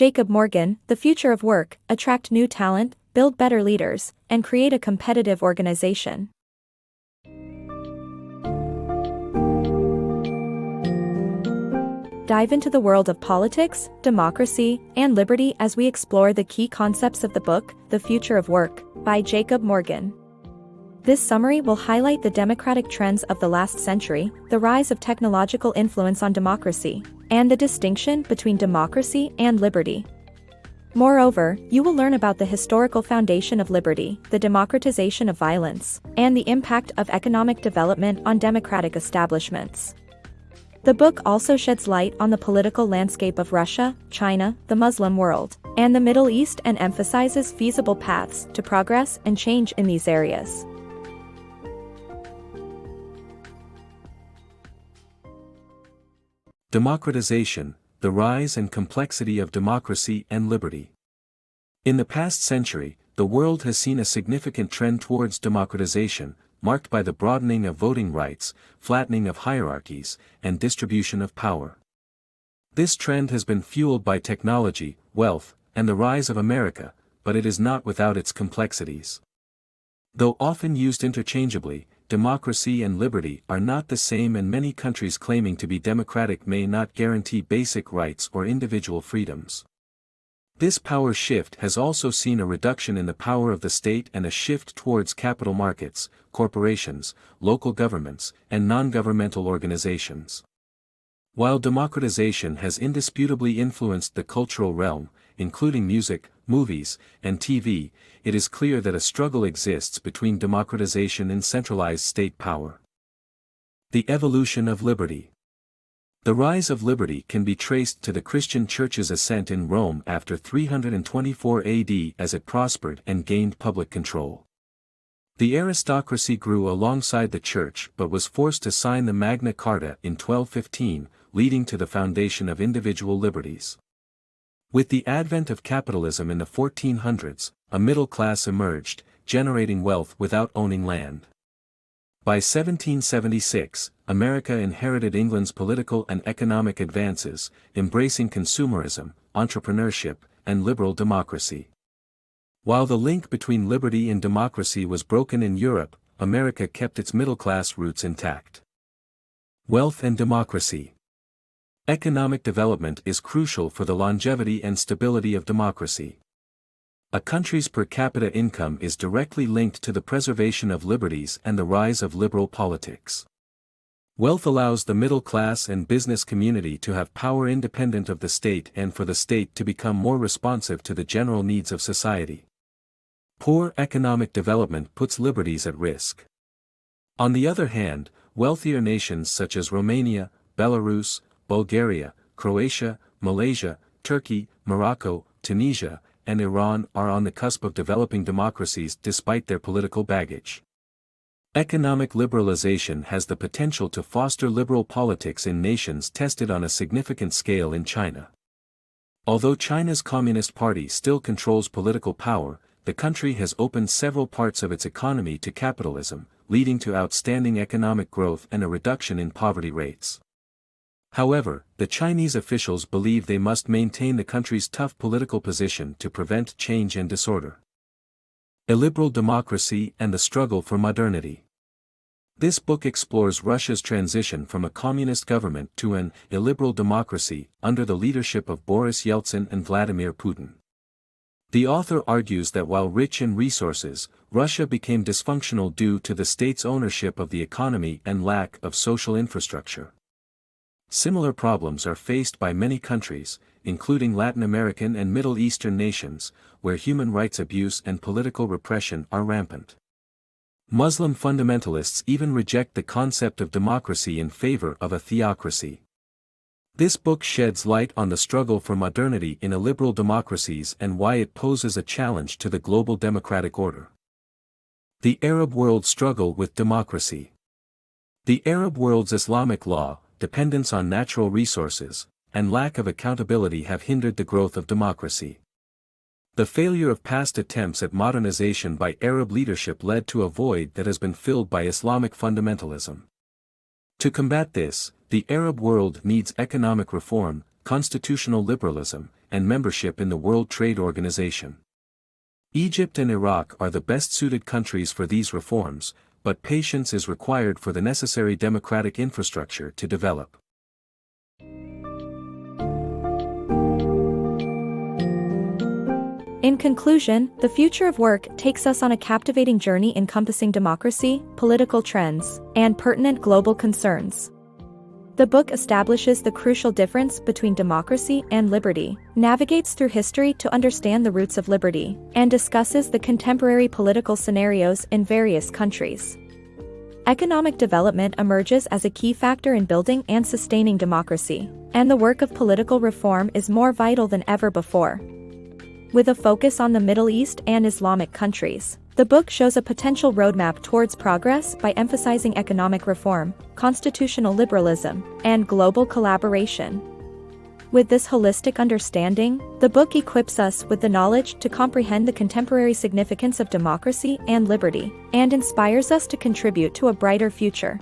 Jacob Morgan, The Future of Work, Attract New Talent, Build Better Leaders, and Create a Competitive Organization. Dive into the world of politics, democracy, and liberty as we explore the key concepts of the book, The Future of Work, by Jacob Morgan. This summary will highlight the democratic trends of the last century, the rise of technological influence on democracy, and the distinction between democracy and liberty. Moreover, you will learn about the historical foundation of liberty, the democratization of violence, and the impact of economic development on democratic establishments. The book also sheds light on the political landscape of Russia, China, the Muslim world, and the Middle East and emphasizes feasible paths to progress and change in these areas. Democratization, the rise and complexity of democracy and liberty. In the past century, the world has seen a significant trend towards democratization, marked by the broadening of voting rights, flattening of hierarchies, and distribution of power. This trend has been fueled by technology, wealth, and the rise of America, but it is not without its complexities. Though often used interchangeably, democracy and liberty are not the same, and many countries claiming to be democratic may not guarantee basic rights or individual freedoms. This power shift has also seen a reduction in the power of the state and a shift towards capital markets, corporations, local governments, and non-governmental organizations. While democratization has indisputably influenced the cultural realm, including music, movies, and TV, it is clear that a struggle exists between democratization and centralized state power. The evolution of liberty. The rise of liberty can be traced to the Christian Church's ascent in Rome after 324 AD as it prospered and gained public control. The aristocracy grew alongside the Church but was forced to sign the Magna Carta in 1215, leading to the foundation of individual liberties. With the advent of capitalism in the 1400s, a middle class emerged, generating wealth without owning land. By 1776, America inherited England's political and economic advances, embracing consumerism, entrepreneurship, and liberal democracy. While the link between liberty and democracy was broken in Europe, America kept its middle-class roots intact. Wealth and democracy. Economic development is crucial for the longevity and stability of democracy. A country's per capita income is directly linked to the preservation of liberties and the rise of liberal politics. Wealth allows the middle class and business community to have power independent of the state and for the state to become more responsive to the general needs of society. Poor economic development puts liberties at risk. On the other hand, wealthier nations such as Romania, Belarus, Bulgaria, Croatia, Malaysia, Turkey, Morocco, Tunisia, and Iran are on the cusp of developing democracies despite their political baggage. Economic liberalization has the potential to foster liberal politics in nations tested on a significant scale in China. Although China's Communist Party still controls political power, the country has opened several parts of its economy to capitalism, leading to outstanding economic growth and a reduction in poverty rates. However, the Chinese officials believe they must maintain the country's tough political position to prevent change and disorder. Illiberal democracy and the struggle for modernity. This book explores Russia's transition from a communist government to an illiberal democracy under the leadership of Boris Yeltsin and Vladimir Putin. The author argues that while rich in resources, Russia became dysfunctional due to the state's ownership of the economy and lack of social infrastructure. Similar problems are faced by many countries, including Latin American and Middle Eastern nations, where human rights abuse and political repression are rampant. Muslim fundamentalists even reject the concept of democracy in favor of a theocracy. This book sheds light on the struggle for modernity in illiberal democracies and why it poses a challenge to the global democratic order. The Arab world's struggle with democracy. The Arab world's Islamic law, dependence on natural resources, and lack of accountability have hindered the growth of democracy. The failure of past attempts at modernization by Arab leadership led to a void that has been filled by Islamic fundamentalism. To combat this, the Arab world needs economic reform, constitutional liberalism, and membership in the World Trade Organization. Egypt and Iraq are the best-suited countries for these reforms, but patience is required for the necessary democratic infrastructure to develop. In conclusion, The Future of Work takes us on a captivating journey encompassing democracy, political trends, and pertinent global concerns. The book establishes the crucial difference between democracy and liberty, navigates through history to understand the roots of liberty, and discusses the contemporary political scenarios in various countries. Economic development emerges as a key factor in building and sustaining democracy, and the work of political reform is more vital than ever before. With a focus on the Middle East and Islamic countries, the book shows a potential roadmap towards progress by emphasizing economic reform, constitutional liberalism, and global collaboration. With this holistic understanding, the book equips us with the knowledge to comprehend the contemporary significance of democracy and liberty, and inspires us to contribute to a brighter future.